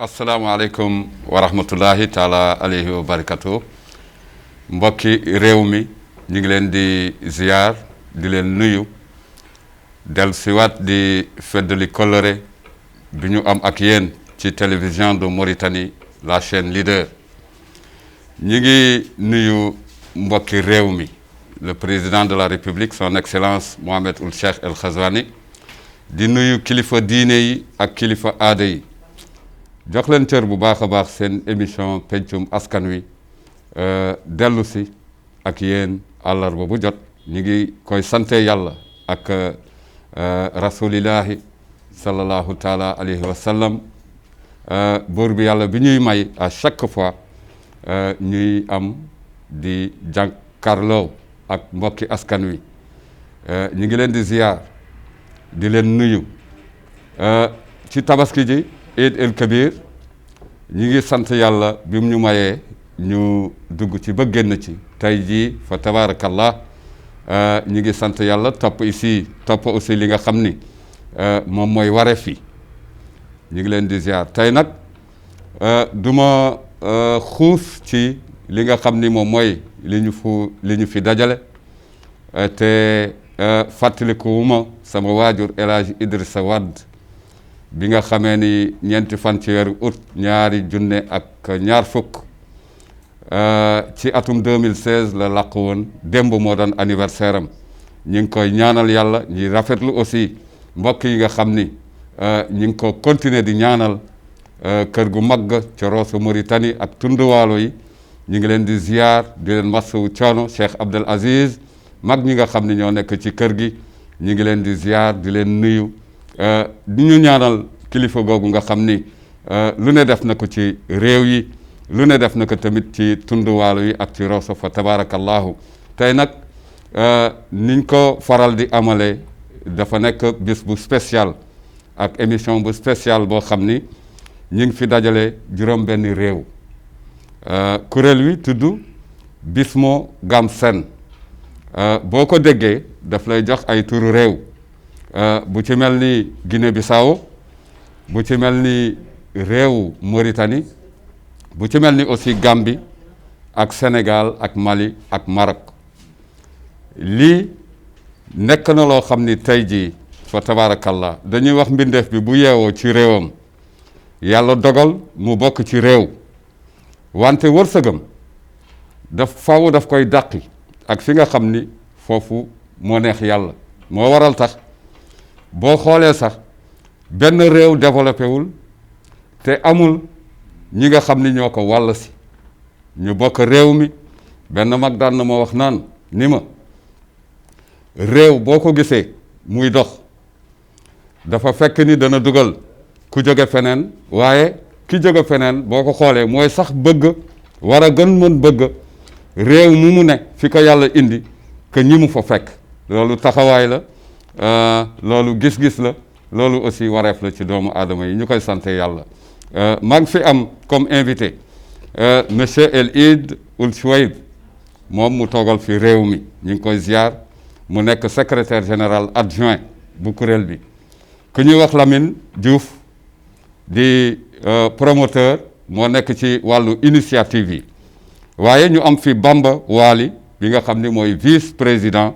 asalaamaaleykum wa rahmatullahi taala alayhi wa barakatuh mbokki réew mi ñu ngi leen di ziar di leen nuyu del siwaat di feddali kolore bi ñu am ak yéen ci télévision de Mauritanie la chaîne leader ñu ngi nuyu mbokki réew mi le président de la République son excellence Mohamed Ould Cheikh El Ghazouani di nuyu kilifa diine yi ak kilifa aada yi jox leen cër bu baax a baax seen émission pencum askan wi dellu si ak yéen àllarba bu jot ñu ngi koy sante yàlla ak rasulillahi sallallahu taala alayhi wa sallam buur bi yàlla bi ñuy may à chaque fois ñuy am di jàkkaarloo ak mbokki askan wi ñu ngi leen di ziar di leen nuyu ci tabaski ji Eid el Kabir ñi ngi sant yàlla bi mu ñu mayee ñu dugg ci ba génn ci tey jii fa tabarakallah ñi ngi sant yàlla topp aussi li nga xam ni moom mooy wareef yi ñu ngi leen di ziar tey nag du ma xuus ci li nga xam ni moom mooy li ñu fi dajale te fàttalikuwuma sama waajur El Hadj Idrissa Wade bi nga xamee ni ñeenti fan ci weeru août ñaari junne ak ñaar fukk ci atum 2016 la làqu woon démb moo doon anniversaire am ñi ngi koy ñaanal yàlla ñi rafetlu aussi mbokk yi nga xam ni ñi ngi ko continuer di ñaanal kër gu mag ca Rosso Mauritanie ak tunduwaalo yi ñi ngi leen di ziar di leen masawu coono Cheikh Abdel Aziz mag ñi nga xam ni ñoo nekk ci kër gi ñi ngi leen di ziar di leen nuyu di ñu ñaanal kilifa googu nga xam ni lu ne def na ko ci réew yi lu ne def na ko tamit ci tunduwaalo yi ak ci Rosso fa tabarakallahu tey nag niñ ko faral di amale dafa nekk bis bu spécial ak émission bu spécial boo xam ni ñu ngi fi dajale juróom benn réew kuréel wi tudd Bismo Gamsen boo ko déggee daf lay jox ay turu réew bu ci mel ni Guinée Bissau bu ci mel ni réewu Mauritanie bu ci mel ni aussi Gambie ak Sénégal ak Mali ak Maroc lii nekk na loo xam ni tey jii fa tabarakallah dañuy wax mbindeef bi bu yeewoo ci réewam yàlla dogal mu bokk ci réew wante wërsëgam daf koy dàqi ak fi nga xam ni foofu moo neex yàlla moo waral tax boo xoolee sax benn réew développé wul te amul ñi nga xam ni ñoo ko wàll si ñu bokk réew mi benn mag daan na ma wax naan ni ma réew boo ko gisee muy dox dafa fekk ni dana dugal ku jóge feneen waaye ki jóge feneen boo ko xoolee mooy sax bëgg war a gën mën bëgg réew mu ne fi ko yàlla indi que ñi mu fa fekk loolu taxawaay la loolu gis-gis la loolu aussi wareef la ci doomu aadama yi ñu koy sante yàlla maa ngi fi am comme invité monsieur El Eid Ould Chouaib moom mu toogal fi réew mi ñu ngi koy ziar mu nekk secrétaire général adjoint bu kuréel bi ku ñuy wax Lamine Diouf di promoteur moo nekk ci wàllu initiative yi waaye ñu am fi Bamba Wali bi nga xam ni mooy vice président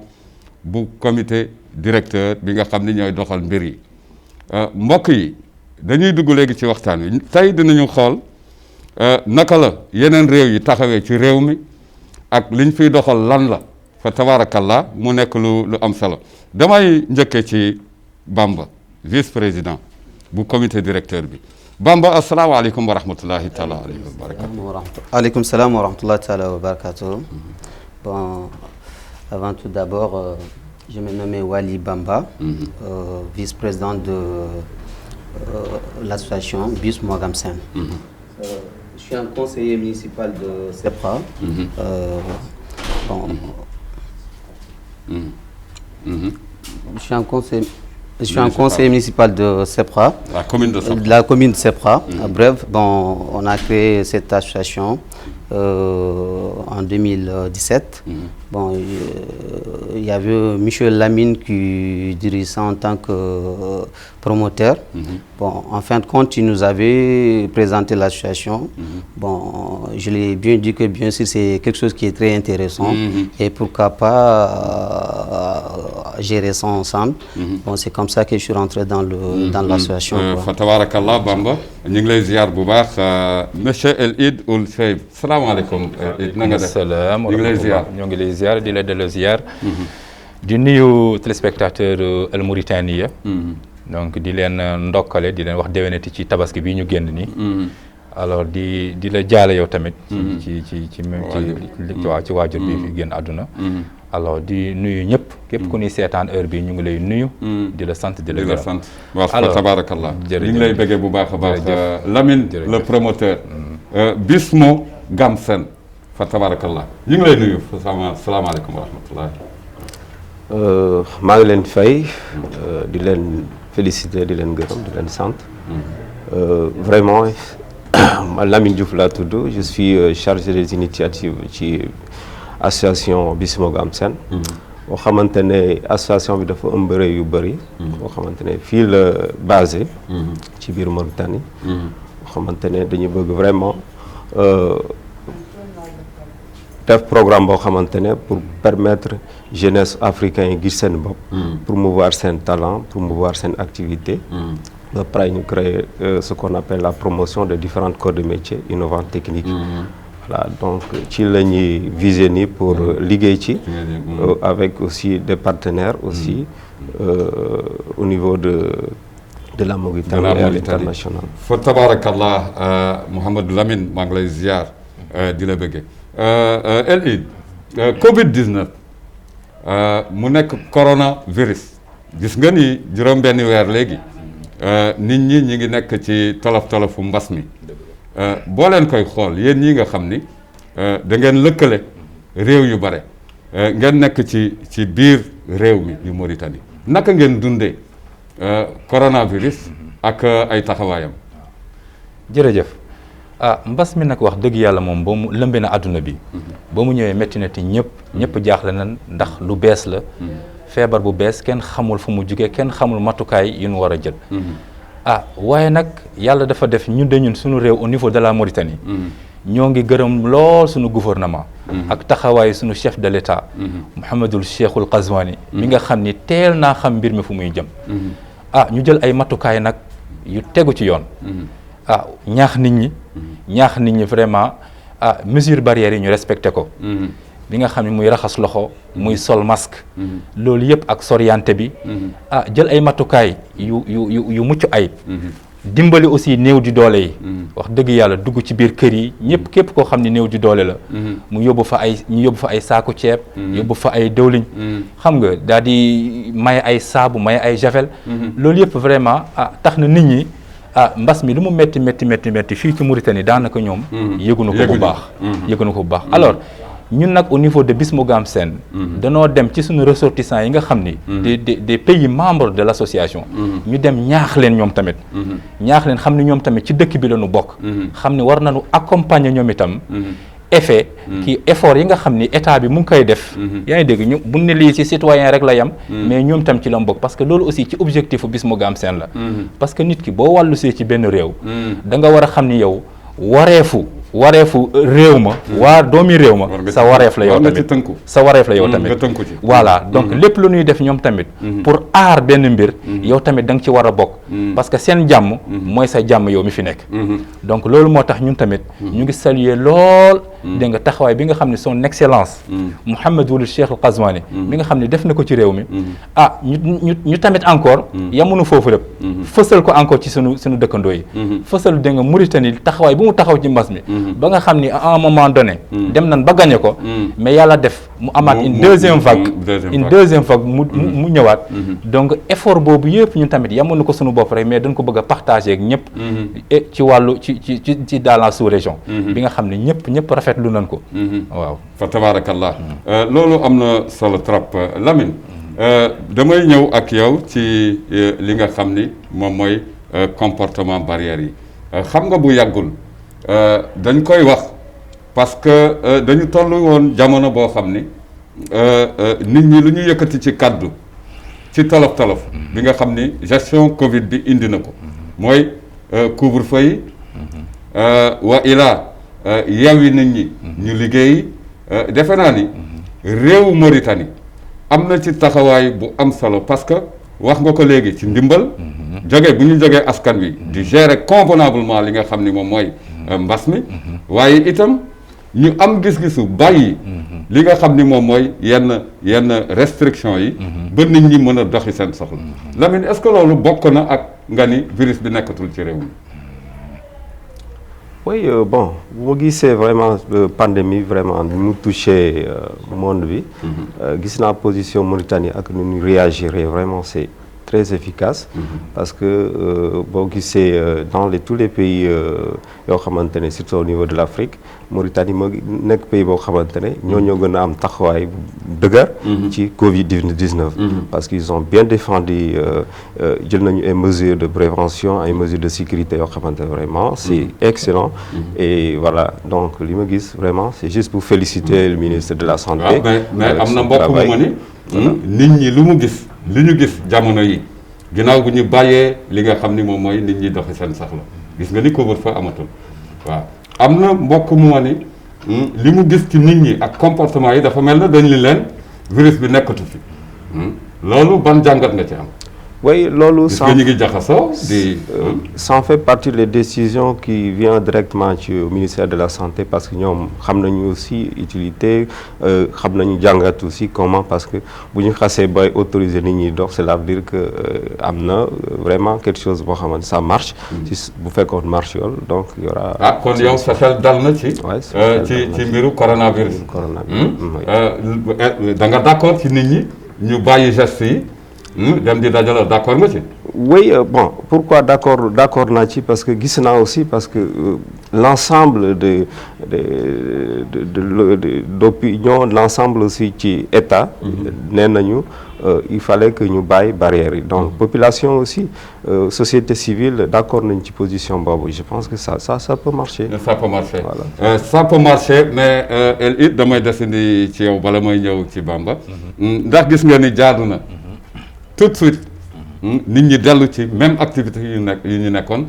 bu comité directeur bi nga xam ni ñooy doxal mbir yi mbokk yi dañuy dugg léegi ci waxtaan wi tey dinañu xool naka la yeneen réew yi taxawee ci réew mi ak liñ fiy doxal lan la fa tabarakallah mu nekk lu am solo damay njëkkee ci Bamba vice président bu comité directeur bi Bamba asalaamaaleykum wa rahmatullahi taala alayhi wa barakatuh. Aleykum salaam wa rahmatullahi taala wa barakatuh. Bon, avant tout d'abord, je me nomme Wali Bamba, vice-président de l'association Bismo Gamsen. Je suis un conseiller municipal de CEPRA. Je suis un conseiller municipal de CEPRA. La commune de CEPRA. La commune de CEPRA. Bref, bon, on a créé cette association en 2017. Bon, il y avait M. Lamine qui dirigeait ça en tant que promoteur. Bon, en fin de compte, il nous avait présenté l'association. Bon, je l'ai bien dit que bien sûr c'est quelque chose qui est très intéressant et pourquoi pas gérer ça ensemble. Bon, c'est comme ça que je suis rentré dans l'association. Fa tabarakallah Bamba ñu ngi lay ziar bu baax monsieur El Eid Ould Cheyb salaamaaleykum. na nga def salaam ñu ngi lay ziar ñoo ngi lay ziar di la delloo ziar. di nuyu téléspectateur El Mauritania. donc di leen ndokkale di leen wax déwénati ci tabaski bi ñu génn nii. alors di la jaale yow tamit. ci waajur bi fi génn àdduna. alors di nuyu ñëpp. képp ku ñuy seetaan heure bi ñu ngi lay nuyu. di la sant di la gërëm sant waaw fa tabarakallah ñu ngi lay bëggee bu baax a baax. Lamine le promoteur. Bismo Gamsen fa tabarakallah ñu ngi lay nuyu salaamaaleykum wa rahmatullah. maa ngi leen di fay di leen féliciter di leen gërëm di leen sant vraiment Lamine Diouf laa tudd je suis chargé des initiatives ci association Bismo Gamsen boo xamante ne association bi dafa ëmb réew yu bëri boo xamante ne fii la basé ci biir Mauritanie boo xamante ne dañu bëgg vraiment def programme boo xamante ne pour permettre jeunesse africain yi gis seen bopp promouvoir seen talent promouvoir seen activité ba pare ñu créer ce qu'on appelle la promotion de différents corps de métier innovants techniques voilà donc ci la ñuy viser nii pour liggéey ci avec aussi des partenaires aussi au niveau de la Mauritanie et à l'international fa tabarakallah Mouhamadou Lamine maa ngi lay ziar di la bëggee El Eid Covid-19 mu nekk coronavirus gis nga ni juróom-benni weer léegi nit ñi ngi nekk ci tolof-tolofu mbas mi boo leen koy xool yéen ñi nga xam ni da ngeen lëkkale réew yu bare ngeen nekk ci biir réew mi yu Mauritanie naka ngeen dundee coronavirus ak ay taxawaayam. jërëjëf mbas mi nag wax dëgg yàlla moom ba mu lëmbe na àdduna bi ba mu ñëwee métti na te ñëpp jaaxle na ndax lu bees la feebar bu bees kenn xamul fu mu jugee kenn xamul matukaay yu ñu war a jël waaye nag yàlla dafa def ñun suñu réew au niveau de la Mauritanie ñoo ngi gërëm lool suñu gouvernement ak taxawaayu suñu chef de l'État Mouhamadul Cheikhul Qazwani mi nga xam ni teel naa xam mbir mi fu muy jëm ñu jël ay matukaay nag yu tegu ci yoon ñaax nit ñi vraiment mesure barrières yi ñu respecté ko bi nga xam ne muy raxas loxo muy sol masque loolu yëpp ak soriante bi jël ay matukaay yu mucc ayib dimbali aussi néew di doole yi wax dëgg yàlla dugg ci biir kër yi ñëpp képp koo xam ne néew di doole la mu yóbbu fa ay saaku ceeb yóbbu fa ay dëwliñ xam nga daal di may ay saabu may ay javel loolu yëpp vraiment tax na nit ñi mbas mi lu mu métti fii ci Mauritanie daanaka ñoom yëgunu ko bu baax alors ñun nag au niveau de Bismo Gamsen danoo dem ci suñu ressortissants yi nga xam ni des pays membres de l'association ñu dem ñaax leen ñoom tamit xam ni ñoom tamit ci dëkk bi la ñu bokk xam ni war nañu accompagner ñoom itam effort yi nga xam ni état bi mu ngi koy def yaa ngi dégg ñu bu ne lii ci citoyen rek la yam mais ñoom tam ci la mu bokk parce que loolu aussi ci objectif u Bismo Gamsen la parce que nit ki boo wàllu see ci benn réew da nga war a xam ni yow wareefu réew ma waa doomi réew ma sa wareef la yow tamit voilà donc lépp lu ñuy def ñoom tamit pour aar benn mbir yow tamit da nga ci war a bokk parce que seen jàmm mooy sa jàmm yow mi fi nekk donc loolu moo tax ñun tamit ñu ngi saluer lool dégg nga taxawaay bi nga xam ne son excellence Mouhamed Ould Cheikh Al Qazwani mi nga xam ne def na ko ci réew mi ñu tamit encore yamunu foofu lépp fësal ko encore ci suñu dëkkandoo yi fësal dégg nga Mauritanie taxawaay bu mu taxaw ci mbas mi ba nga xam ni à un moment donné dem nañ ba gagné ko mais yàlla def mu amaat une deuxième vague mu ñëwaat donc effort boobu yëpp ñun tamit yamunu ko suñu bopp rek mais dañ ko bëgg a partager ak ñëpp ci wàllu ci dans la sous-région bi nga xam ne ñëpp rafetlu nañ ko waaw fa tabarakallah loolu am na solo trop Lamine damay ñëw ak yow ci li nga xam ni moom mooy comportement barrière yi xam nga bu yàggul dañ koy wax parce que dañu toll woon jamono boo xam ni nit ñi lu ñu yëkkati ci kaddu ci tolof-tolof bi nga xam ni gestion Covid bi indi na ko mooy couvre-feu yi wa ilaa yeewi nit ñi ñu liggéey defe naa ni réew Mauritanie am na ci taxawaay bu am solo parce que wax nga ko léegi ci ndimbal jóge bu ñu jógee askan wi di gérer convenablement li nga xam ni moom mooy mbas mi waaye itam ñu am gis-gisu bàyyi li nga xam ni moom mooy yenn restriction yi ba nit ñi mën a doxi seen soxla Lamine est-ce que loolu bokk na ak nga ni virus bi nekkatul ci réew mi. Oui, bon, bu ma gisee vraiment pandémie vraiment ni mu touché monde bi. Gis naa position Mauritanie ak nu ñu réagir vraiment c'est très efficace. Parce que boo gisee dans tous les pays yoo xamante ne surtout au niveau de l'Afrique Mauritanie moo nekk pays boo xamante ne ñoo gën a am taxawaay bu dëgër. ci Covid-19. Parce qu'ils ont bien défendu jël nañu ay mesures de prévention ay mesures de sécurité yoo xamante ne vraiment c'est excellent. Et voilà donc li ma gis vraiment c'est juste pour féliciter le ministre de la Santé. mais am na mbokk mu ma ni nit ñi lu mu gis li ñu gis jamono yi ginnaaw bu ñu bàyyee li nga xam ni moom mooy nit ñi doxi seen soxla gis nga ni couvre-feu amatul waaw am na mbokk mu ma ni li mu gis ci nit ñi ak comportement yi dafa mel na dañ li leen virus bi nekkatu fi loolu ban jàngat nga ci am. Oui, loolu ça fait partie des décisions qui viennent directement au ministère de la Santé parce que ñoom xam nañu aussi utilité xam nañu jàngat aussi comment parce que bu ñu xasee bay autoriser nit ñi dox cela veut dire que am na vraiment quelque chose boo xamante ça marche. ci bu fekkoon marche yool donc il y aura. ah kon yow sa xel dal na ci. ci mbiru coronavirus. da nga d'accord ci nit ñi ñu bàyyi gestes yi. dem di dajaloo d'accord nga ci. Oui bon pourquoi d'accord naa ci parce que gis naa aussi parce que l'ensemble d'opinion l'ensemble aussi ci état. nee nañu il fallait que ñu bàyyi barrières yi donc population aussi société civile d'accord nañ ci position boobu je pense que ça peut marcher. ça peut marcher voilà. Ça peut marcher mais El It damay desandi ci yow bala may ñëw ci Bamba. ndax gis nga ni jaadu na. tout de suite nit ñi dellu ci même activité yu ñu nekkoon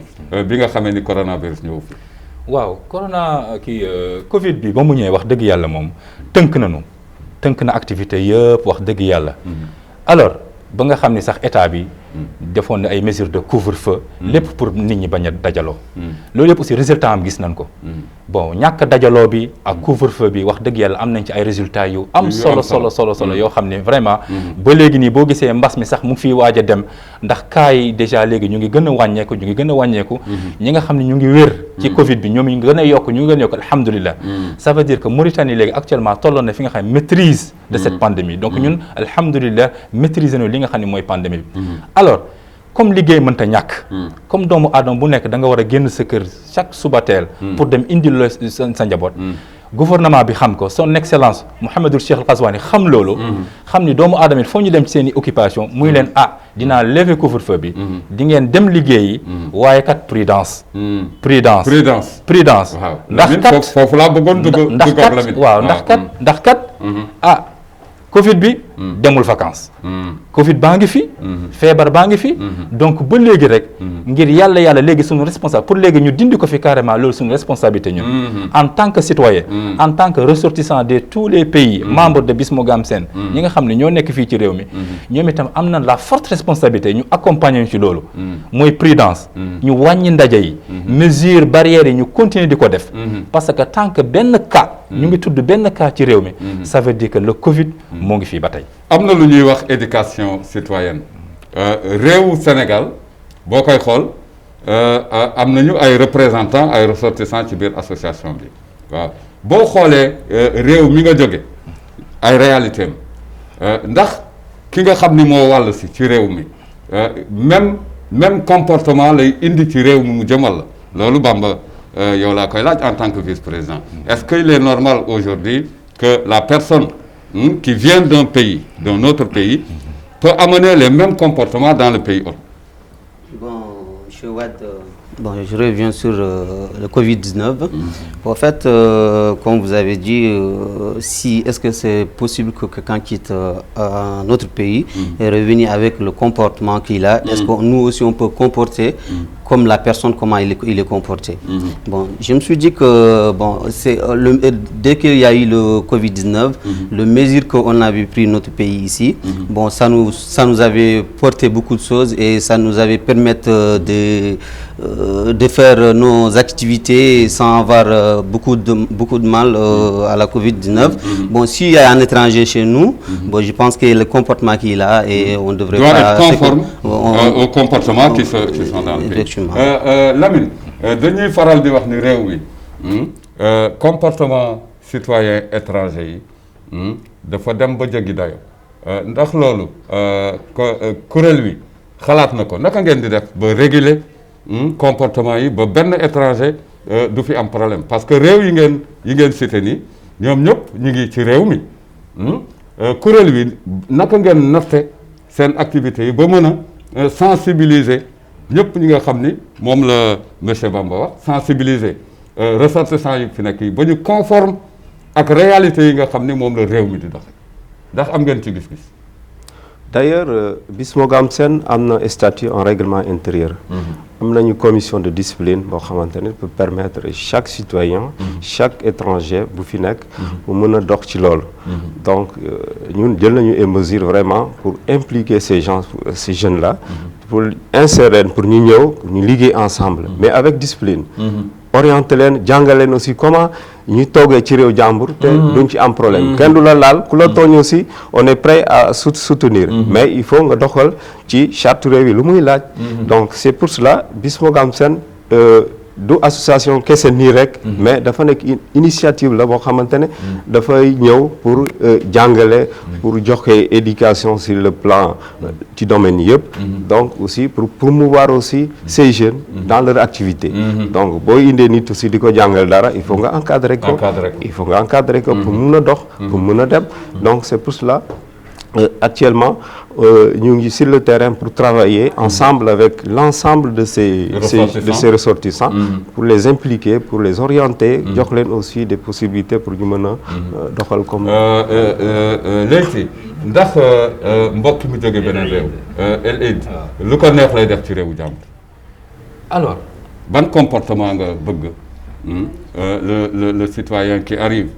bi nga xamee ni coronavirus ñëw fi. waaw Covid bi ba mu ñëwee wax dëgg yàlla moom tënk na activité yëpp wax dëgg yàlla. alors ba nga xam ni sax état bi defoon na ay mesures de couvre-feu. lépp pour nit ñi bañ a dajaloo. loolu yëpp aussi résultat am gis nañ ko. bon ñàkk dajaloo bi ak couvre-feu bi wax dëgg yàlla am nañ ci ay résultats yu am solo yoo xam ne vraiment ba léegi nii boo gisee mbas mi sax mu ngi fiy waaj a dem ndax cas yi déjà léegi ñu ngi gën a wàññeeku ñi nga xam ne ñu ngi wér ci Covid bi ñoom ñu ngi gën a yokk alhamdulilah. ça veut dire que Mauritanie léegi actuellement tolloon na fi nga xam ne maîtrise de cette pandémie donc ñun alhamdulilah maîtriser na li nga xam ne mooy pandémie bi. alors comme liggéey mënta ñàkk. comme doomu aadama bu nekk da nga war a génn sa kër chaque suba teel. pour dem indil la sa njaboot. gouvernement bi xam ko son excellence Mouhamadul Cheikh Al Ghazouani xam loolu. xam ni doomu aadama it foo ñu dem ci seen i occupation muy leen dinaa lever couvre-feu bi. di ngeen dem liggéeyi. waaye kat prudence. waaw ndax kat foofu laa bëggoon dugg ndax kat Covid bi demul vacances. Covid baa ngi fi. feebar baa ngi fi. donc ba léegi rek. ngir yàlla léegi suñu responsable pour léegi ñu dindi ko fi carrément loolu suñu responsabilité ñun. en tant que citoyen. en tant que ressortissant de tous les pays membres de Bismo Gamsen. ñi nga xam ne ñoo nekk fii ci réew mi. ñoom itam am na la forte responsabilité ñu accompagner ñu ci loolu. mooy prudence. ñu wàññi ndaje yi. mesures barrières yi ñu continuer di ko def. parce que tant que benn cas. ñu ngi tudd benn cas ci réew mi. ça veut dire que le Covid moo ngi fii ba tey. am na lu ñuy wax éducation citoyenne réewu Sénégal boo koy xool am nañu ay représentants ay ressortissants ci biir association bi waaw boo xoolee réew mi nga jóge ay réalité am ndax ki nga xam ni moo wàll si ci réew mi même comportement lay indi ci réew mi mu jëmal la loolu Bamba yow laa koy laaj en tant que vice-président est-ce qu'il est normal aujourd'hui que la personne qui vient d'un autre pays peut amener les mêmes comportements dans le pays hôte? Bon, M. Wade, Bon, je reviens sur le Covid-19. En fait, comme vous avez dit, est-ce que c'est possible que quelqu'un quitte un autre pays et revenir avec le comportement qu'il a, est-ce que nous aussi on peut comporter comme la personne, comment il est comporté. Bon, je me suis dit que bon, dès qu'il y a eu le Covid-19, les mesures qu'on avait pris notre pays ici, bon, ça nous avait porté beaucoup de choses et ça nous avait permis de faire nos activités sans avoir beaucoup de mal à la Covid-19. Bon, s'il y a un étranger chez nous, bon, je pense que le comportement qu'il a et on devrait doit pas être conforme au comportement qui sont dans le pays. Lamine, dañuy faral di wax ni réew mi comportement citoyen étranger yi dafa dem ba jéggi dayo ndax loolu kuréel wi xalaat na ko naka ngeen di def ba réguler comportement yi ba benn étranger du fi am problème parce que réew yi ngeen cité nii ñoom ñëpp ñu ngi ci réew mi kuréel wi naka ngeen natte seen activités yi ba mën a sensibiliser ñëpp ñi nga xam ni moom la monsieur Bamba wax sensibiliser ressortissants yi fi nekk yi ba ñu conforme ak réalité yi nga xam ni moom la réew mi di doxe ndax am ngeen ci gis-gis. D'ailleurs Bismo Gamsen am na statut en règlement intérieur. am nañu commission de discipline boo xamante ne peut permettre chaque citoyen chaque étranger bu fi nekk mu mën a dox ci loolu. Donc ñun jël nañu ay mesures vraiment pour impliquer ces jeunes là. pour insérer pour ñu ñëw pour ñu liggéey ensemble. mais avec discipline. orienter leen jàngal leen aussi comment ñu toogee ci réew jàmbur te duñ ci am problème kenn du la laal ku la tooñ aussi on est prêt à soutenir mais il faut nga doxal ci charte réew yi lu muy laaj donc c'est pour cela Bismo Gamsen du association kese nii rek mais dafa nekk initiative la boo xamante ne dafay ñëw pour jàngale pour joxe éducation sur le plan ci domaine yëpp donc aussi pour promouvoir aussi ces jeunes dans leur activité donc boo indee nit aussi di ko jàngal dara il faut nga encadrer ko pour mun a dox pour mun a dem donc c'est pour cela actuellement ñu ngi sur le terrain pour travailler ensemble avec l'ensemble de ces ressortissants pour les impliquer pour les orienter jox leen aussi des possibilités pour ñu mën a doxal comme léegi ndax mbokk mi jóge beneen réew El lu ko neex lay def ci réewu jàmbur alors ban comportement nga bëgg le citoyen qui arrive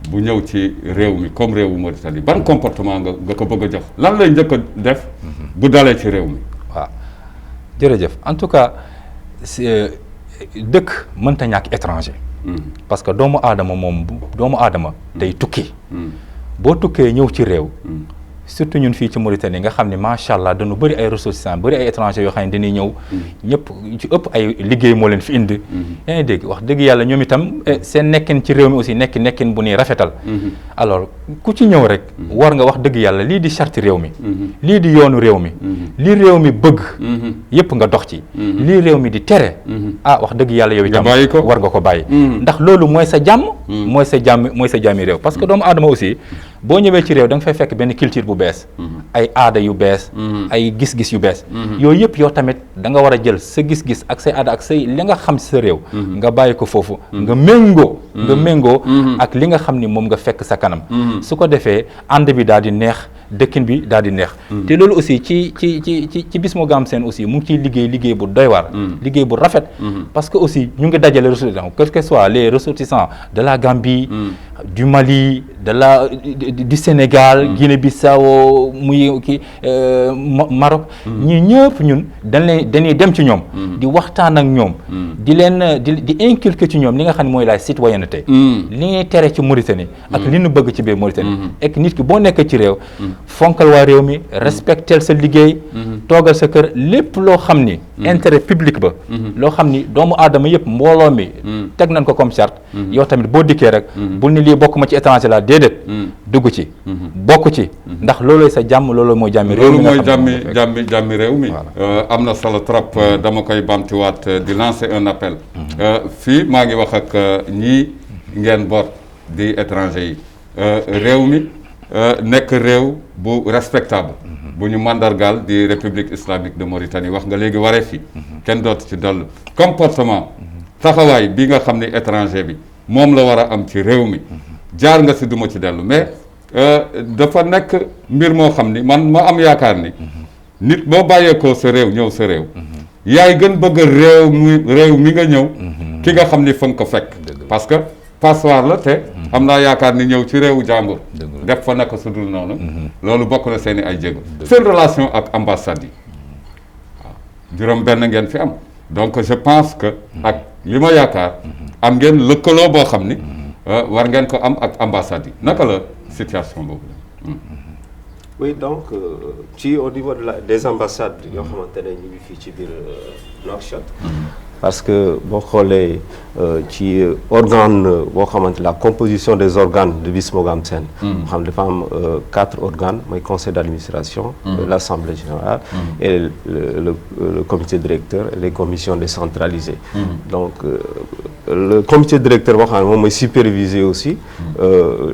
bu ñëw ci réew mi comme réewu Mauritanie ban comportement nga ko bëgg a jox lan lay njëkk a def bu dalee ci réew mi. waaw jërëjëf en tout cas dëkk mënta ñàkk étranger. parce que doomu aadama day tukki. boo tukkee ñëw ci réew. surtout ñun fii ci Mauritanie nga xam ne macha allah dañu bëri ay ressources bëri ay étrangers yoo xam ne dañuy ñëw ñëpp ci ëpp ay liggéey moo leen fi indi. yaa ngi dégg wax dëgg yàlla ñoom itam seen nekkin ci réew mi aussi nekkin bu ñuy rafetal. alors ku ci ñëw rek. war nga wax dëgg yàlla lii di charte réew mi. lii di yoonu réew mi. lii réew mi bëgg. yëpp nga dox ci. lii réew mi di tere. wax dëgg yàlla yow itam war nga ko bàyyi. ndax loolu mooy sa jàmm. mooy sa jàmmi réew parce que doomu aadama aussi boo ñëwee ci réew da nga fay fekk benn culture bu bees ay aada yu bees ay gis-gis yu bees yooyu yëpp yow tamit da nga war a jël sa gis-gis ak say aada ak say li nga xam sa réew nga bàyyi ko foofu nga méngoo ak li nga xam ni moom nga fekk sa kanam su ko defee ànd bi daal di neex dëkkin bi daal di neex te loolu aussi ci Bismo Gamsen aussi mu ngi ciy liggéey bu doy waar liggéey bu rafet parce que aussi ñu ngi dajale ressortissants quel que soit les ressortissants de la Gambie du Mali du Sénégal Guinée-Bissau muy Maroc ñi ñëpp ñun dañuy dem ci ñoom di waxtaan ak ñoom di leen di inculquer ci ñoom li nga xam ne mooy la citoyenneté li ngay tere ci Mauritanie ak li ñu bëgg ci biir Mauritanie ek nit ki boo nekk ci réew fonkal waa réew mi respectel sa liggéey toogal sa kër lépp loo xam ni intérêt public ba loo xam ni doomu aadama yëpp mbooloo mi teg nañ ko comme charte yow tamit boo dikkee rek bul ni lii bokk ma ci étranger la déedéet dugg ci bokk ci ndax loolooy sa jàmm looloo mooy jàmmi réew mi loolu mooy jàmmi réew mi am na solo trop dama koy bamtuwaat di lancer un appel fii maa ngi wax ak ñii ngeen boot di étranger yi réew mi nekk réew bu respectable bu ñu mandargaal di République islamique de Mauritanie wax nga léegi waree fi kenn dootu ci dollu comportement taxawaay bi nga xam ne étranger bi moom la war a am ci réew mi jaar nga si duma ci dellu mais dafa nekk mbir moo xam ni man ma am yaakaar ni nit boo bàyyeekoo sa réew ñëw sa réew yaay gën bëgg réew mi nga ñëw ki nga xam ni fa nga ko fekk parce que passoire la te am naa yaakaar ni ñëw ci réewu jàmbur def fa naka su dul noonu loolu bokk na seen i ay jéego seen relation ak ambassade yi waaw juróom benn ngeen fi am donc je pense que ak li ma yaakaar am ngeen lëkkaloo boo xam ni war ngeen ko am ak ambassade yi naka la situation boobu la oui donc ci au niveau des ambassades yoo xamante ne ñu ngi fii ci biir Nouakchott parce que boo xoolee ci organe boo xamante la composition des organes de Bismo Gamsen moo xam dafa am 4 organes mooy conseil d'administration l'assemblée générale et le comité directeur et les commissions décentralisées donc le comité directeur boo xam ne moom mooy superviser aussi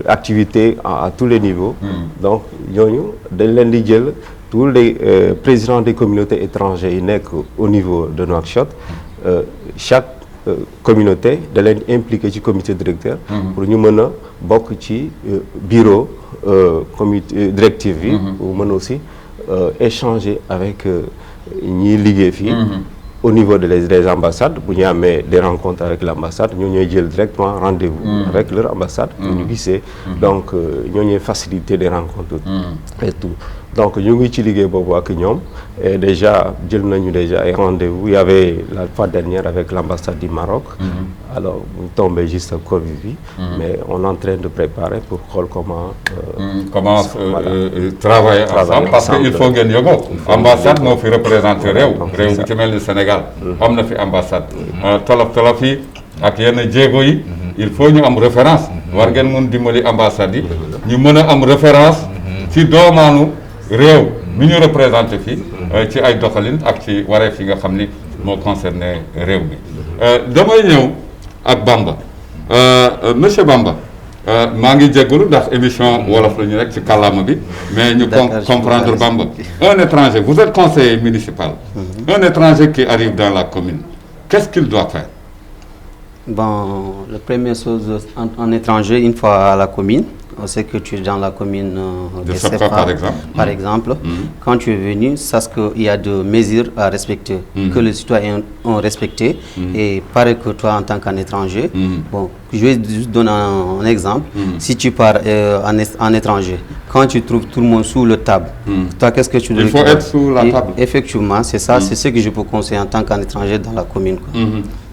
activité à tous les niveaux donc ñooñu dañ leen di jël tous les présidents des communautés étrangères yi nekk au niveau de Nouakchott chaque communauté da leen impliqué ci comité directeur pour ñu mën a bokk ci bureau comité directif bi pour mën aussi échanger avec ñiy liggéey fii au niveau des ambassades bu ñu amee des rencontres avec l'ambassade ñoo ñooy jël directement rendez-vous avec leur ambassade pour ñu gisee donc ñoo ñooy faciliter des rencontres et tout donc ñu ngi ci liggéey boobu ak ñoom et déjà jël nañu déjà ay rendez-vous il y avait la fois dernière avec l'ambassade du Maroc alors mu tombé juste ak Covid bi mais on est en train de préparer pour xool comment travailler ensemble parce que il faut ngeen yëgoo ambassade moo fi représenté réew bu ci mel ni Sénégal am na fi ambassade tolof yi ak yenn jéego yi il faut ñu am référence war ngeen mun dimbali ambassade yi ñu mën a am référence ci doomaanu réew mi ñu représenté fii ci ay doxalin ak ci wareef yi nga xam ni moo concerné réew mi damay ñëw ak Bamba monsieur Bamba maa ngi jégalu ndax émission wolof la ñu rek ci kàllaama bi mais ñu comprendre Bamba un étranger vous êtes conseiller municipal un étranger qui arrive dans la commune qu'est-ce qu'il doit faire? Bon, la première chose, en étranger, une fois à la commune, on sait que tu es dans la commune de Sokka, par exemple. Quand tu es venu, sache qu'il y a des mesures à respecter, que les citoyens ont respecté. Et pareil que toi, en tant qu'un étranger, bon, je vais juste donner un exemple. Si tu pars en étranger, quand tu trouves tout le monde sous la table, toi, qu'est-ce que tu dois faire? Il faut être sous la table. Effectivement, c'est ça, c'est ce que je peux conseiller en tant qu'un étranger dans la commune.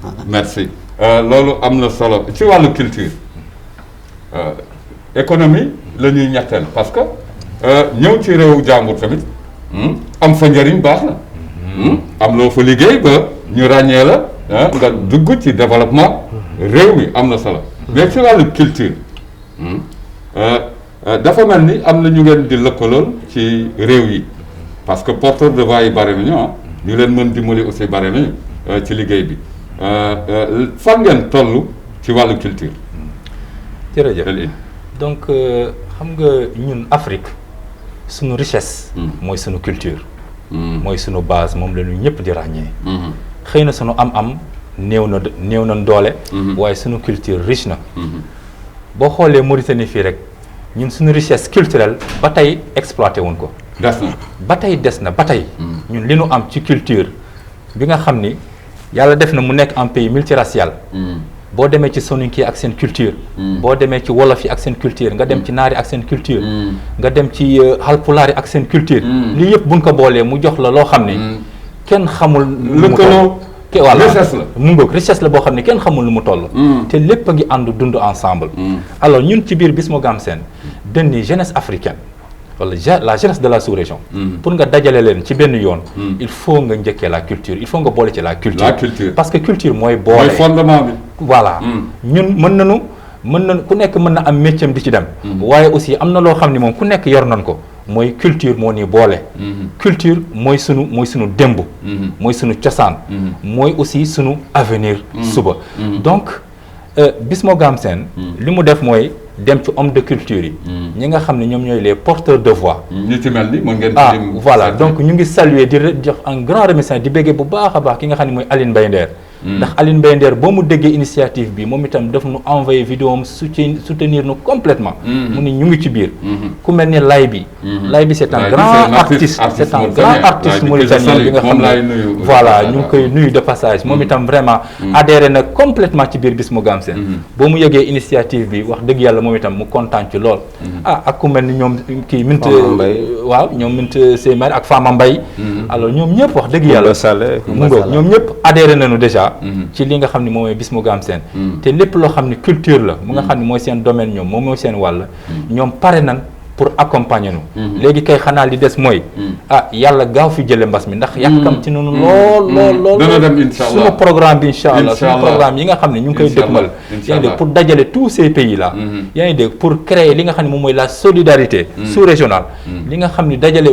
Voilà. Merci. Loolu am na solo ci wàllu culture économie la ñuy ñetteel parce que ñëw ci réewu jàmbur tamit am fa njëriñ baax na am loo fa liggéey ba ñu ràññee la nga dugg ci développement réew mi am na solo mais ci wàllu culture dafa mel ni am na ñu ngeen di lëkkalool ci réew yi parce que porteur de voix yi bare nañu ñu leen mën dimbali aussi bare nañu ci liggéey bi fan ngeen toll ci wàllu culture. jërëjëf donc xam nga ñun Afrique suñu richesse. mooy suñu culture. mooy suñu base moom la ñu ñëpp di ràññee. xëy na suñu am-am néew na doole. waaye suñu culture riche na. boo xoolee Mauritanie fii rek ñun suñu richesse culturelle ba tey exploité wuñ ko. des na ba tey ñun li nu am ci culture bi nga xam ni. yàlla def na mu nekk un pays multiracial boo demee ci soninké ak seen culture boo demee ci wolof yi ak seen culture nga dem ci naari ak seen culture nga dem ci halpulaar yi ak seen culture lii yëpp buñ ko boolee mu jox la loo xam ne kenn xamul lu mu toll voilà mu ngoog richesse la boo xam ne kenn xamul lu mu toll te lépp a ngi ànd dund ensemble alors ñun ci biir Bismo Gamsen dañ ni jeunesse africaine wala la jeunesse de la sous-région. pour nga dajale leen ci benn yoon. il faut nga njëkkee la culture il faut nga boole ci la culture. parce que culture mooy boole. mooy fondement bi. voilà ñun mën nañu ku nekk mën na am métier di ci dem. waaye aussi am na loo xam ne moom ku nekk yor nañ ko mooy culture moo ni boole. culture mooy sunu démb. mooy sunu cosaan. mooy aussi sunu avenir suba. donc Bismo Gamsen li mu def mooy dem ci homme de culture yi. ñi nga xam ne ñoom ñooy les porteurs de voix. ñu ci mel ni mën ngeen. Voilà donc ñu ngi saluer di jox un grand remerciement di béggee bu baax a baax ki nga xam ne mooy Aline Mbaye Nder. ndax Aline Mbaye Nder boo mu déggee initiative bi moom itam daf nu envoyé vidéo am soutenir nu complètement mu ni ñu ngi ci biir ku mel ni lay bi c'est un grand artiste c'est un grand artiste mauritanien bi nga xam ne voilà ñu ngi koy nuyu de passage moom itam vraiment adhéré na complètement ci biir Bismo Gamcen boo mu yëgee initiative bi wax dëgg yàlla moom itam mu kontaan ci lool ak ku mel ni ñoom kii Mint waaw ñoom Mint Seymair ak Fama Mbaye alors ñoom ñëpp wax dëgg yàlla mu ngoog ñoom ñëpp adhéré nañu déjà ci li nga xam ne moom mooy Bismo Gamcen te lépp loo xam ne culture la mu nga xam ne mooy seen domaine ñoom moom mooy seen wàll ñoom pare nan pour accompagner nu léegi kay xanaa li des mooy yàlla gaaw fi jële mbas mi ndax yàkkam ci noonu lool dana dem incha allah suñu programme bi incha allah suñu programme yi nga xam ne ñu ngi koy dëgmal yaa ngi dégg pour dajale tous ces pays là yaa ngi dégg pour créer li nga xam ne moom mooy la solidarité sous-régionale li nga xam ne dajale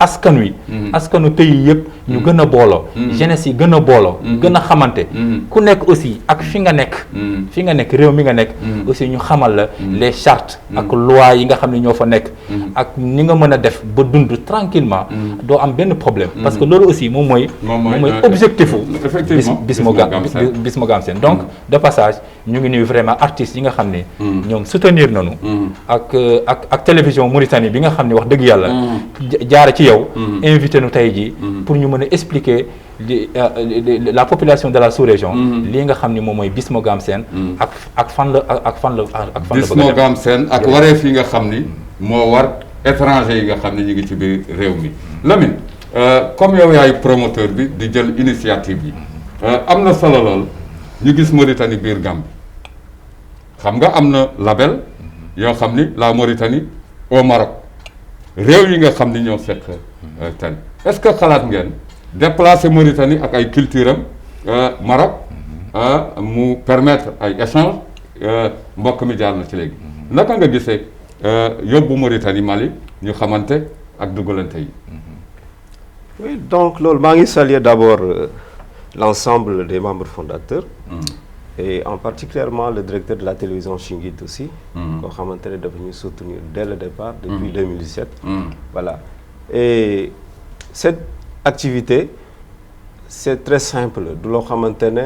askan wi askanu pays yëpp ñu gën a booloo jeunesse yi gën a booloo gën a xamante ku nekk aussi ak fi nga nekk réew mi nga nekk aussi ñu xamal la les chartes ak loi yi nga xam ne ñoo fa nekk ak ni nga mën a def ba dund tranquillement doo am benn problème parce que loolu aussi moom mooy objectif Bismo Gamcen donc de passage ñu ngi nuyu vraiment artistes yi nga xam ne ñoom soutenir nañu ak télévision Mauritanie bi nga xam ne wax dëgg yàlla jaare ci yow invité nu tey jii pour ñu mën a expliquer la population de la sous-région lii nga xam ni moom mooy Bismo Gamcen ak fan la Bismo Gamcen ak wareef yi nga xam ni moo war étranger yi nga xam ne ñu ngi ci biir réew mi Lamine comme yow yaay promoteur bi di jël initiative yi am na solo lool ñu gis Mauritanie biir Gambie xam nga am na label yoo xam ni la Mauritanie au Maroc réew yi nga xam ni ñoo seq tani est-ce que xalaat ngeen déplacer Mauritanie ak ay culture am Maroc mu permettre ay échange mbokk mi jaar na ci léegi naka nga gisee yóbbu Mauritanie Mali ñu xamante ak dugalante yi. Oui, donc loolu maa ngi saluer d'abord l'ensemble des membres fondateurs et en particulièrement le directeur de la télévision Chingit aussi koo xamante ne dafa ñu soutenir dès le départ depuis 2017 voilà et cette activité c'est très simple du loo xamante ne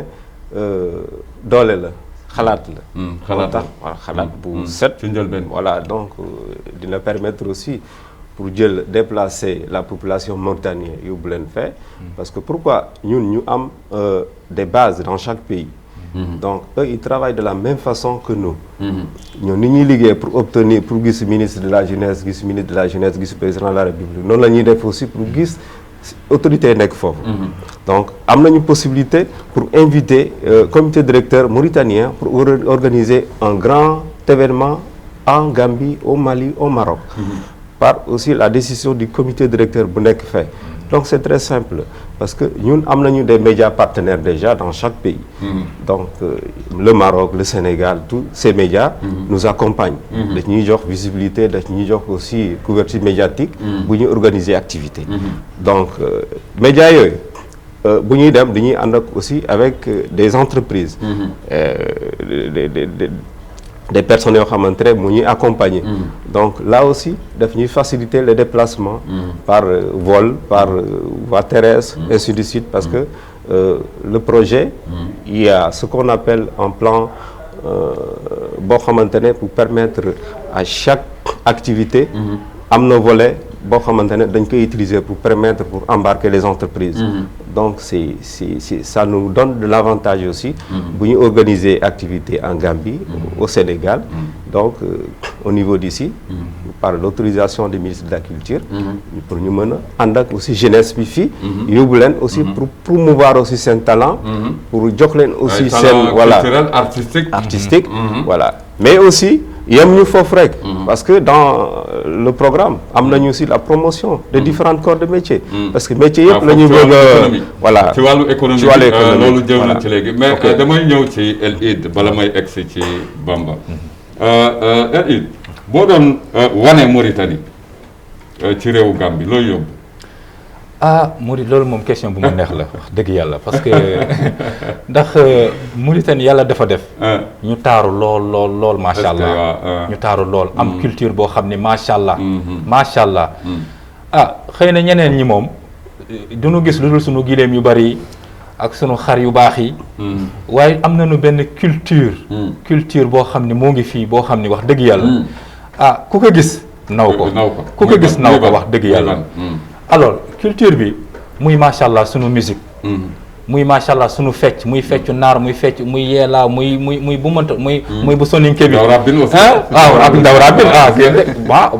doole la xalaat la xalaat bu set voilà donc dina permettre aussi pour déplacer la population mauritanienne yóbbu leen fee parce que pourquoi ñun ñu am des bases dans chaque pays donc eux ils travaillent de la même façon que nous ñun ni ñuy liggéey pour obtenir pour gis ministre de la jeunesse gis président de la République noonu la ñuy def aussi pour gis autorité yi nekk foofu donc am nañu possibilité pour inviter comité directeur mauritanien pour organiser un grand événement en Gambie au Mali au Maroc par aussi la décision du comité directeur bu nekk fait donc c'est très simple parce que ñun am nañu des médias partenaires déjà dans chaque pays donc le Maroc le Sénégal tous ces médias nous accompagnent daf ñuy jox visibilité daf ñuy jox aussi couverture médiatique bu ñuy organiser activité donc médias yooyu bu ñuy dem dañuy ànd ak aussi avec des entreprises des personnes yoo xamante ne mu ñuy accompagner donc là aussi daf ñuy faciliter les déplacements par vol par voie terrestre ainsi de suite parce que le projet il y a ce qu'on appelle un plan boo xamante ne pour permettre à chaque activité am na volet boo xamante ne dañ koy utiliser pour permettre pour embarquer les entreprises donc ça nous donne de l'avantage aussi bu ñu organiser activité en Gambie au Sénégal donc au niveau d'ici par l'autorisation du ministre de la Culture pour ñu mën a ànd ak aussi jeunesse bi fii yóbbu leen aussi pour promouvoir aussi seen talent pour jox leen aussi seen voilà artistique voilà mais aussi yem ñu foofu rek parce que dans le programme am nañu aussi la promotion de différents corps de métier parce que métier yëpp la ñu bëgg voilà ci wàllu économie loolu jëw na ci léegi mais damay ñëw ci El Id bala may egsi ci Bamba El Id boo doon wane Mauritanie ci réewu Gambie looy yóbbu ah Mauritanie loolu moom question bu ma neex la wax dëgg yàlla parce que ndax Mauritanie yàlla dafa def. ñu taaru lool macha allah. ñu taaru lool am culture boo xam ne macha allah. macha allah. xëy na ñeneen ñi moom du ñu gis lu dul sunu gileem yu bari ak sunu xar yu baax yi. waaye am nañu benn culture boo xam ne moo ngi fii boo xam ne wax dëgg yàlla. ku ko gis naw ko ku ko gis naw ko wax dëgg yàlla. alors culture bi muy macha allah sunu musique. muy macha allah sunu fecc muy feccu naar muy fecc muy yeelaa muy bu mënta muy bu soninke bi. waaw rabin daw rabin waaw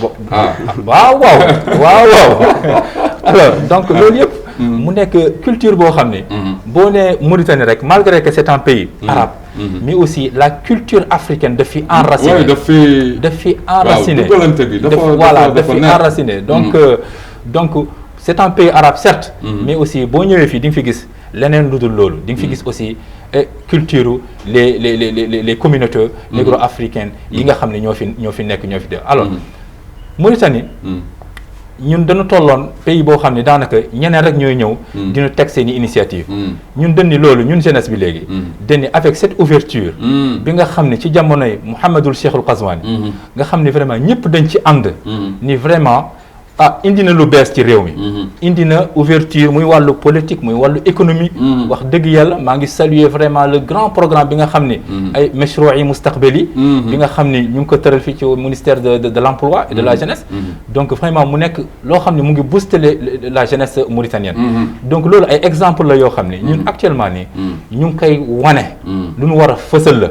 alors donc loolu yëpp. mu nekk culture boo xam ne. boo nee Mauritanie rek malgré que c'est un pays arabe. mais aussi la culture africaine daf fi enraciné. daf fi enraciné daf fi enraciné donc c'est un pays arabe certes. mais aussi boo ñëwee fii di nga fi gis leneen lu dul loolu di nga fi gis aussi culture les communautés négro-africaines yi nga xam ne ñoo fi nekk ñoo fi def alors Mauritanie ñun dañu tolloon pays boo xam ne daanaka ñeneen rek ñooy ñëw dina teg seen i initiative ñun dañ ni loolu ñun jeunesse bi léegi dañ ni avec cette ouverture bi nga xam ne ci jamonoy Mouhamadul Cheikhul Qazwani nga xam ne vraiment ñëpp dañ ci ànd ni vraiment indi na lu bees ci réew mi indi na ouverture muy wàllu politique muy wàllu économie wax dëgg yàlla maa ngi saluer vraiment le grand programme bi nga xam ni ay mashru'i mustaqbali bi nga xam ni ñu ngi ko tëral fii ci ministère de l'emploi et de la jeunesse donc vraiment mu nekk loo xam ne mu ngi booster la jeunesse mauritanienne donc loolu ay exemple la yoo xam ne ñun actuellement nii ñu ngi koy wane lu ñu war a fësal la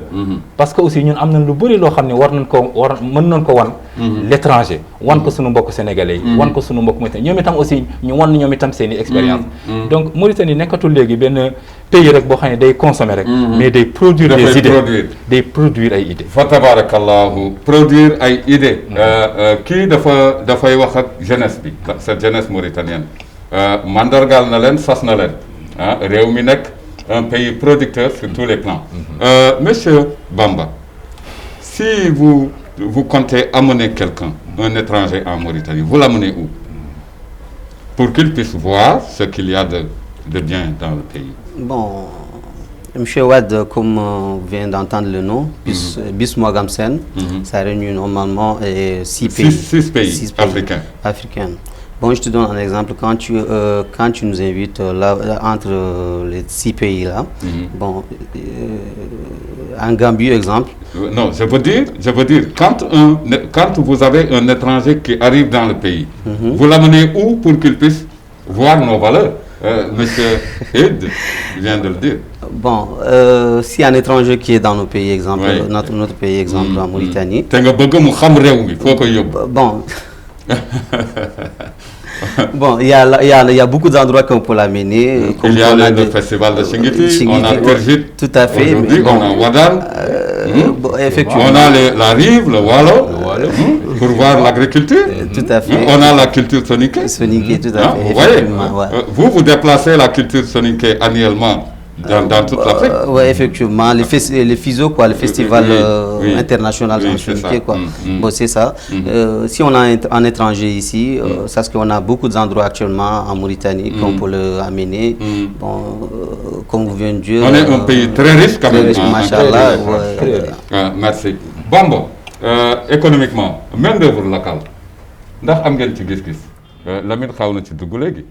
parce que aussi ñun am nañ lu bëri loo xam ne mën nañ ko wan l'étranger wan ko suñu mbokk sénégalais yi wan ko sunu mbokk Mauritanie ñoom itam aussi ñu wan ñoom itam seen i expérience donc Mauritanie nekkatul léegi benn pays rek boo xam ne day consommer rek mais day produire des idées day produire ay idées fa tabarakallahu produire ay idées kii dafay wax ak jeunesse bi cette jeunesse mauritanienne mandargal na leen sas na leen réew mi nekk un pays producteur sur tous les plans monsieur Bamba si vous comptez amener quelqu'un, un étranger en Mauritanie, vous l'amenez où? Pour qu'il puisse voir ce qu'il y a de bien dans le pays. Bon, M. Wade, comme on vient d'entendre le nom, Bismo Gamsen, ça réunit normalement 6 pays. 6 pays africains. Bon, je te donne un exemple. Quand tu nous invites entre les 6 pays-là, bon, en Gambie, exemple. Non, je veux dire, quand vous avez un étranger qui arrive dans le pays, vous l'amenez où pour qu'il puisse voir nos valeurs? Monsieur Ed vient de le dire. Bon, si un étranger qui est dans nos pays, exemple, notre pays, exemple, en Mauritanie. Bon. Bon, il y a beaucoup d'endroits qu'on peut l'amener. Il y a le festival de Shingiti, on a Terjit, tout à fait. Aujourd'hui, on a Wadan, effectivement. On a la rive, le Wallo, pour voir l'agriculture. Tout à fait. On a la culture soniké. Soniké, tout à fait. Vous voyez, vous déplacez la culture soniké annuellement dans toute l'Afrique. Oui, effectivement. Les FISO, quoi, le festival international en soniké, quoi. Bon, c'est ça. Si on a un étranger ici, c'est qu'on a beaucoup d'endroits actuellement en Mauritanie qu'on peut l'amener. Bon, comme vous venez de dire. On est un pays très riche quand même. Machallah. Merci. Bambo, économiquement, main-d'œuvre locale. ndax am ngeen ci gis-gis Lamine xaw na ci dugg léegi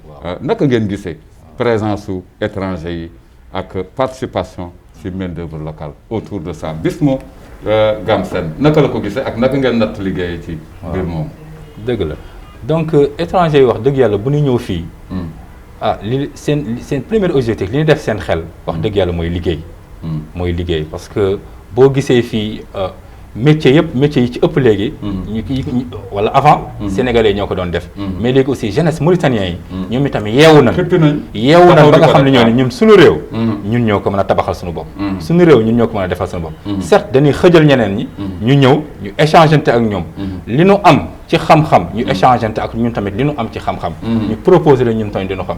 naka ngeen gisee présence su étranger yi ak participation ci main-d'œuvre locale autour de ça Bismo Gamsen naka la ko gisee ak naka ngeen natt liggéey ci mbir moom dëgg la donc étranger yi wax dëgg yàlla bu ñu ñëw fii li seen premier objectif li ñu def seen xel wax dëgg yàlla mooy liggéey parce que boo gisee fii métier yi ci ëpp léegi wala avant sénégalais ñoo ko doon def mais léegi aussi jeunesse mauritanien yi ñoom itam yeewu na ba nga xam ne ñoo ne ñun suñu réew ñun ñoo ko mën a tabaxal suñu bopp suñu réew ñun ñoo ko mën a defal suñu bopp certes dañuy xëjal ñeneen ñi ñu ñëw ñu échangeante ak ñoom li nu am ci xam-xam ñu échangeante ak ñun tamit li nu am ci xam-xam ñu proposé la ñun tamit dinu xam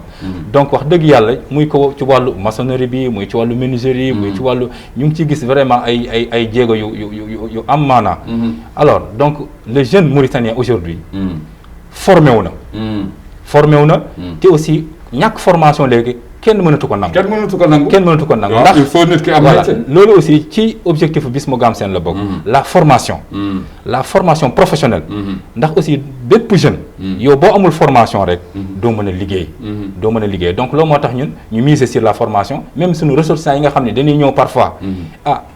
donc wax dëgg yàlla muy ko ci wàllu maçonnerie bi muy ci wàllu menuiserie muy ci wàllu ñu ngi ci gis vraiment ay jéego yu am maanaa alors donc le jeune mauritanien aujourd'hui formé formé wu na te aussi ñàkk formation léegi kenn mënatu ko nangu kenn mënatu ko nangu. kenn mënatu ko nangu waaw, il faut nit ki am voilà métier. loolu aussi ci objectif Bismo Gamcen la bokk la formation professionnelle ndax aussi bépp jeune yow boo amul formation rek doo mën a liggéey doo mën a liggéey donc loolu moo tax ñun ñu miser sur la formation même suñu ressortissants yi nga xam ne dañuy ñëw parfois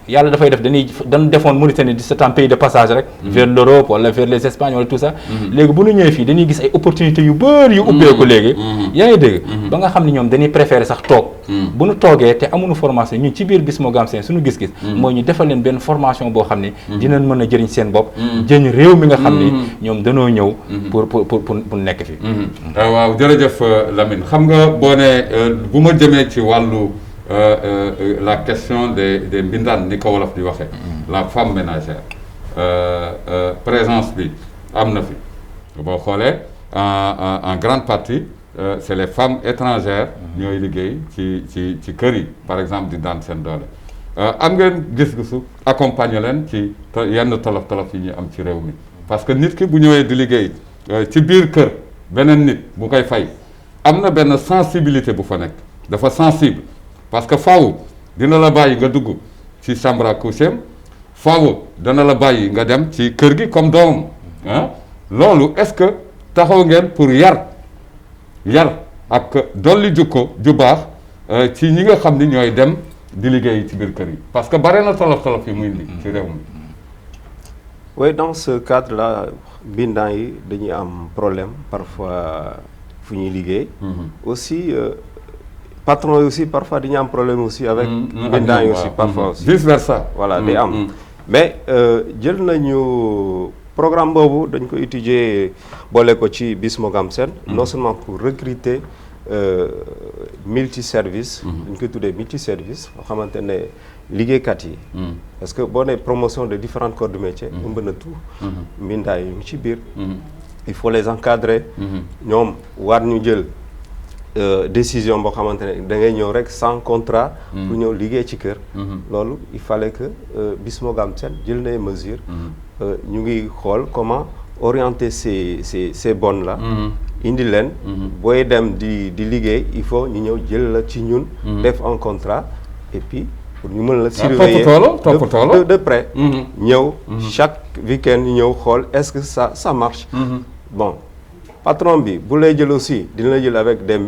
yàlla dafay def dañu defoon Mauritanie di c'est un pays de passage rek vers l'Europe wala vers les Espagnes wala tout ça léegi bu ñu ñëwee fii dañuy gis ay opportunités yu bëri yu ubbeeku léegi yaa ngi dégg ba nga xam ne ñoom dañuy préférer sax toog bu ñu toogee te amuñu formation ñun ci biir Bismo Gamcen suñu gis-gis mooy ñu defal leen benn formation boo xam ne dinañ mën a jëriñ seen bopp jëriñ réew mi nga xam ne ñoom dañoo ñëw pour nekk fi waaw jërëjëf Lamine xam nga boo ne bu ma jëmee ci wàllu la question des mbindaan ni ko wolof di waxee la femme ménagère présence bi am na fi boo xoolee en grande partie c'est les femmes étrangères ñooy liggéey ci kër yi par exemple di daan seen doole am ngeen gis-gisu accompagner leen ci yenn tolof-tolof yi ñu am ci réew mi parce que nit ki bu ñëwee di liggéey ci biir kër beneen nit bu koy fay am na benn sensibilité bu fa nekk dafa sensible parce que faaw dina la bàyyi nga dugg ci chambre à coucher faaw dana la bàyyi nga dem ci kër gi comme doomam loolu est-ce que taxaw ngeen pour yar ak dolli jukko ju baax ci ñi nga xam ni ñooy dem di liggéey ci biir kër yi parce que bare na tolof-tolof yi muy indi ci réew mi. Oui, dans ce cadre-là mbindaan yi dañuy am problème parfois fu ñuy liggéey. Aussi patron yi aussi parfois dañuy am problème aussi avec mbindaan yi aussi parfois aussi. Vice versa. Voilà day am mais jël nañu programme boobu dañ ko étudier boole ko ci Bismo Gamcen non seulement pour recruter multiservice dañ koy tuddee multiservice boo xamante ne liggéeykat yi parce que boo nee promotion de différents corps de métier ëmb na tout mbindaay yi ñu ci biir il faut les encadrer ñoom war ñu jël décision boo xamante ne da ngay ñëw rek sans contrat pour ñëw liggéey ci kër loolu il fallait que Bismo Gamcen jël na mesures ñu ngi xool comment orienter ces bonnes là indi leen booy dem di liggéey il faut ñu ñëw jël la ci ñun def un contrat et puis pour ñu mën la surveiller de près ñëw chaque week-end ñu ñëw xool est-ce que ça marche bon patron bi bu lay jël aussi dina la jël avec des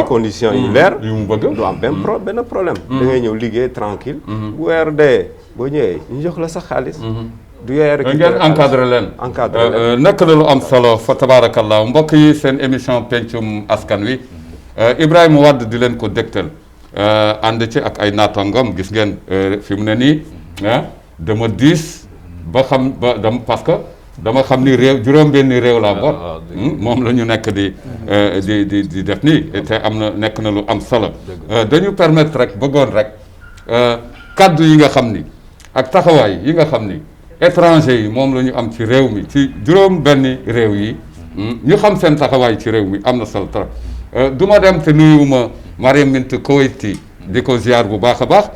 conditions yu leer yu mu bëgg du am benn problème da ngay ñëw liggéey tranquille bu weer dee boo ñëwee ñu jox la sa xaalis du yooyee rek ngeen encadré leen nekk na lu am solo fa tabarakallah mbokk yi seen émission pencum askan wi Ibrahima Wade di leen ko dégtal ànd ci ak ay naatangam gis ngeen fi mu ne nii dama diis ba xam ba dama parce que dama xam ni réew juróom-benni réew laa boot moom la ñu nekk di def nii te am na nekk na lu am solo dañu permettre rek bëggoon rek kaddu yi nga xam ni ak taxawaay yi nga xam ni étranger yi moom la ñu am ci réew mi ci juróom-benni réew yi ñu xam seen taxawaay ci réew mi am na solo trop du ma dem te nuyuwuma Mariam Mint Koweïti di ko ziar bu baax a baax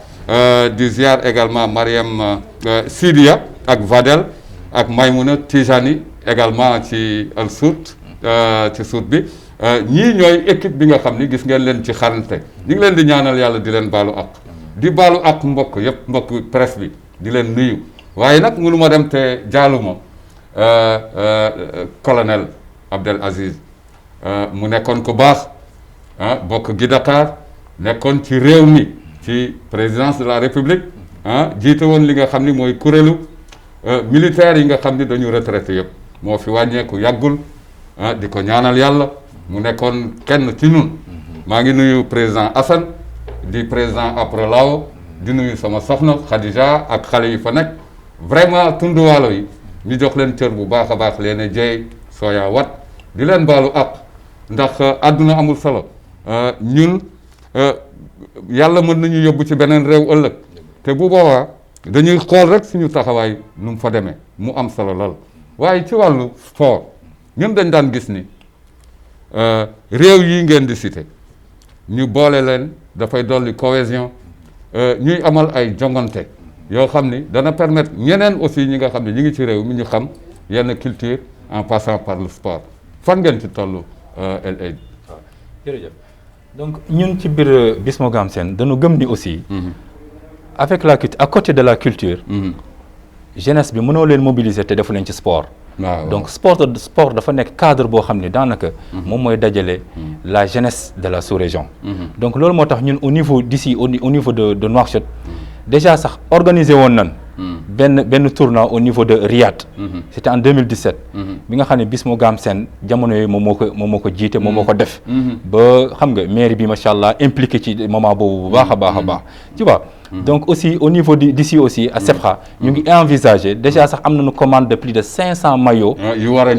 di ziar également Mariam Sidia ak Vadel ak Maymouna Tijani également ci al Sout ci Sout bi ñii ñooy équipe bi nga xam ni gis ngeen leen ci xarante ñu ngi leen di ñaanal yàlla di leen baalu ak di baalu ak mbokk yëpp mbokk presse bi di leen nuyu waaye nag mënu ma dem te jaaluma colonel Abdel Aziz mu nekkoon ko baax bokk gi Dakar nekkoon ci réew mi ci présidence de la République jiite woon li nga xam ni mooy kuréelu militaires yi nga xam ni dañu retraité yëpp moo fi wàññeeku yàggul di ko ñaanal yàlla mu nekkoon kenn ci ñun maa ngi nuyu président Assane di président après Lao di nuyu sama soxna Khadija ak xale yi fa nekk vraiment tunduwaalo yi ñu jox leen cër bu baax a baax leen jeey sooya wat di leen baalu ak ndax àdduna amul solo ñun yàlla mën nañu yóbbu ci beneen réew ëllëg te bu boobaa dañuy xool rek suñu taxawaay nu mu fa demee mu am solo lool waaye ci wàllu sport ñun dañ daan gis ni réew yi ngeen di cité ñu boole leen dafay dolli cohésion ñuy amal ay jongante yoo xam ni dana permettre ñeneen aussi ñi nga xam ne ñi ngi ci réew mi ñu xam yenn culture en passant par le sport fan ngeen ci toll El Hadj. jërëjëf donc ñun ci biir Bismo Gamsen dañu gëm ni aussi. avec la culture à côté de la culture. jeunesse bi mënoo leen mobiliser te defu leen ci sport. donc sport dafa nekk cadre boo xam ne daanaka. moom mooy dajale la jeunesse de la sous-région. donc loolu moo tax ñun au niveau d'ici au niveau de Nouakchott déjà sax organisé woon nan benn tournoi au niveau de Riyad. c'était en 2017. bi nga xam ne Bismo Gamsen jamono yooyu moom moo ko jiite moom moo ko def. ba xam nga mairie bi macha allah impliqué ci moment boobu bu baax a baax tu vois. donc aussi au niveau d'ici aussi à SEPRA ñu ngi envisager déjà sax am nañu commande de plus de 500 maillots. yu war a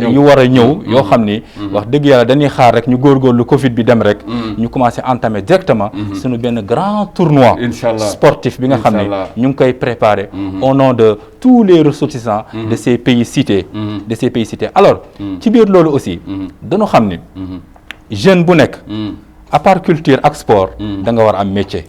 ñëw yoo xam ni. wax dëgg yàlla dañuy xaar rek ñu góorgóorlu Covid bi dem rek. ñu commencé entamer directement. suñu benn grand tournoi. sportif bi nga xam ne ñu ngi koy préparer. au nom de tous les ressortissants. de ces pays cités. alors ci biir loolu aussi. dañu xam ni jeune bu nekk. à part culture ak sport. da nga war a am métier.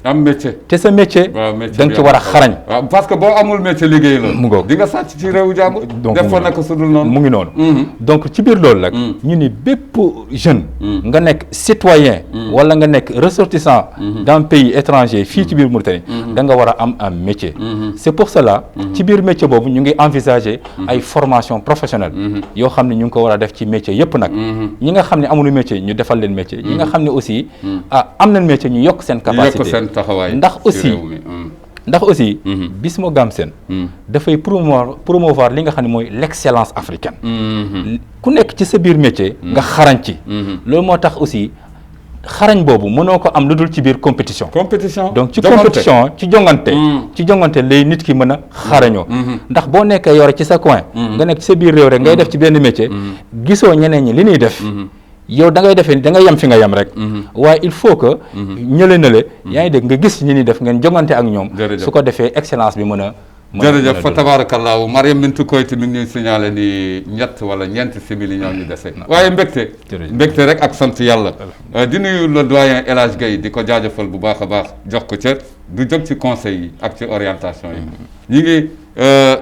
te sa métier. da nga ci war a xarañ. parce que boo amul métier liggéey la. mu ngoog di nga sàcc ci réewu jàmbur. donc def fa naka su dul noonu. mu ngi noonu. donc ci biir loolu nag. ñu ni bépp jeune. nga nekk citoyen. wala nga nekk ressortissant. d'un pays étranger fii ci biir Mauritanie. da nga war a am un métier. c'est pour cela. ci biir métier boobu ñu ngi envisager ay formation professionnelle. yoo xam ne ñu ngi ko war a def ci métier yépp nag. ñi nga xam ne amuñu métier ñu defal leen métier. ñi nga xam ne aussi. am nañ métier ñu yokk seen capacité ndax aussi Bismo Gamsen dafay promouvoir li nga xam ne mooy l'excellence africaine ku nekk ci sa biir métier nga xarañ ci loolu moo tax aussi xarañ boobu mënoo ko am lu dul ci biir compétition donc ci compétition ci jongante lay nit ki mën a xarañoo ndax boo nekkee yore ci sa coin nga nekk ci sa biir réew rek ngay def ci benn métier gisoo ñeneen ñi li ñuy def yow da ngay defee da ngay yem fi nga yem rek waaye il faut que ñële yaa ngi dégg nga gis ñi ni def ngeen jongante ak ñoom su ko defee excellence bi mën a jërëjëf fa tabarakallahu Mariam Bintou Koyti mi ngi ñuy signalé ni ñett wala ñeenti simili ñoo ñu dese waaye mbégte rek ak sant yàlla di nuyu le doyen El Hadj Gueye di ko jaajëfal bu baax a baax jox ko cër du jóg ci conseil yi ak ci orientation yi ñi ngi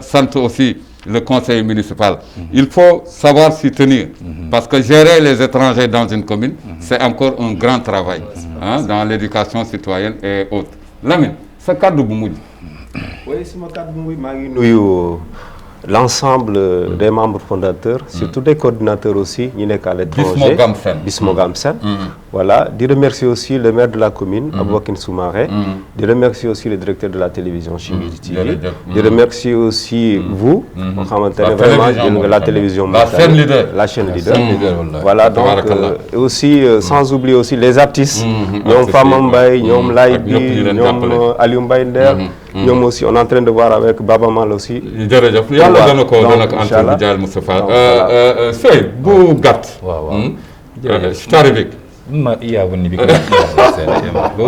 sant aussi le conseil municipal. Il faut savoir s'y tenir. Parce que gérer les étrangers dans une commune, c'est encore un grand travail dans l'éducation citoyenne et autres. Lamine, ce cadre bu mujj. Oui, c'est mon cadre bu mujj. maa ngi nuyu l'ensemble des membres fondateurs, surtout des coordinateurs aussi, ñi nekk à l'étranger. Bismo Gamsen. Voilà, di remercier aussi le maire de la commune, Aboubacar Soumaré. Di remercier aussi le directeur de la télévision Chimiri TV. Di remercier aussi vous, boo xamante ne vraiment la télévision la chaîne leader. Voilà, donc et aussi sans oublier aussi les artistes, ñoom Fama Mbaye, ñoom Laye Bi, ñoom Aliou Mbaye Nder. ñoom aussi on est en train de voir avec Baba Mal aussi. jërëjëf yàlla dana ko antal bu jaal Moustapha Sey bu gàtt. Starivik. ما إيابني بك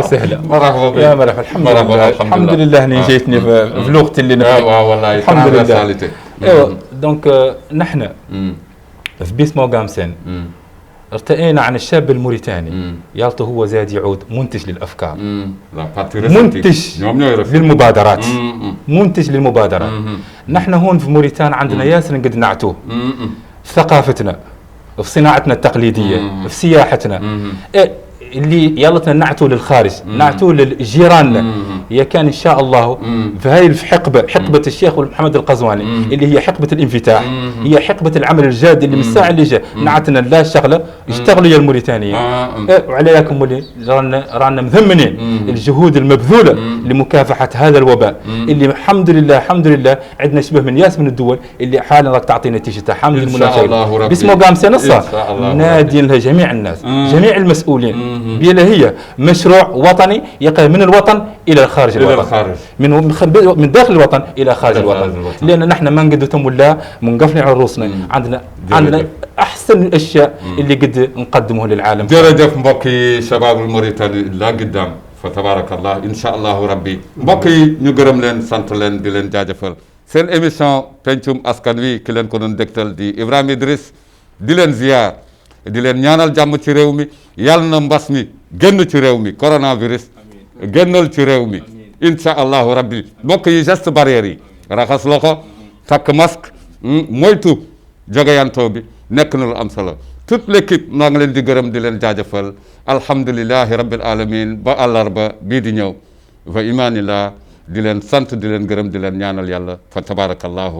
سهلة مرحبا يا مرحبا الحمد لله اني جيتني في لغتي اللي نفهم والله الحمد لله ايوه دونك نحن في Bismo Gamsen ارتئينا عن الشاب الموريتاني يالطو هو زاد يعود منتج للافكار منتج للمبادرات منتج للمبادرات نحن هون في موريتان عندنا ياسر قد نعتوه في ثقافتنا في صناعتنا التقليديه في سياحتنا اللي يلتنا نعتوه للخارج نعتوه لجيراننا هي كان ان شاء الله في هاي حقبه الشيخ محمد القزواني اللي هي حقبه الانفتاح هي حقبه العمل الجاد اللي من الساعه اللي جاء نعتنا لا شغله اشتغلوا يا الموريتانيين وعليكم اللي رانا مذمنين الجهود المبذوله لمكافحه هذا الوباء اللي الحمد لله عندنا شبه من ياس من الدول اللي حالا راك تعطي نتيجتها حمد المناشئين Bismo Gamsen نادي لها جميع الناس جميع المسؤولين بيلا هي مشروع وطني يقع من الوطن الى خارج الوطن من داخل الوطن الى خارج الوطن لان نحن ما نقدر ولا منقفلين على رؤوسنا عندنا احسن الاشياء اللي قد نقدمه للعالم jërëjëf mbokki shababul Mauritanie la قدام فتبارك الله ان شاء الله ربي mbokk yi ñu gërëm leen sant leen di leen jaajëfal seen émission pencum askan wi ki leen ko doon dégtal di Ibrahima Idriss di leen ziar di leen ñaanal jàmm ci réew mi yàlla na mbas mi génn ci réew mi coronavirus génnal ci réew mi incha allahu rabbi mbokk yi geste barrière yi raxas loxo takk masque moytu jogeyantoo bi nekk na lu am solo toute l'équipe maa ngi leen di gërëm di leen jaajëfal alhamdulillahi rabbil alamin ba àllarba bii di ñëw wa imaanillah di leen sant di leen gërëm di leen ñaanal yàlla fa tabarakallahu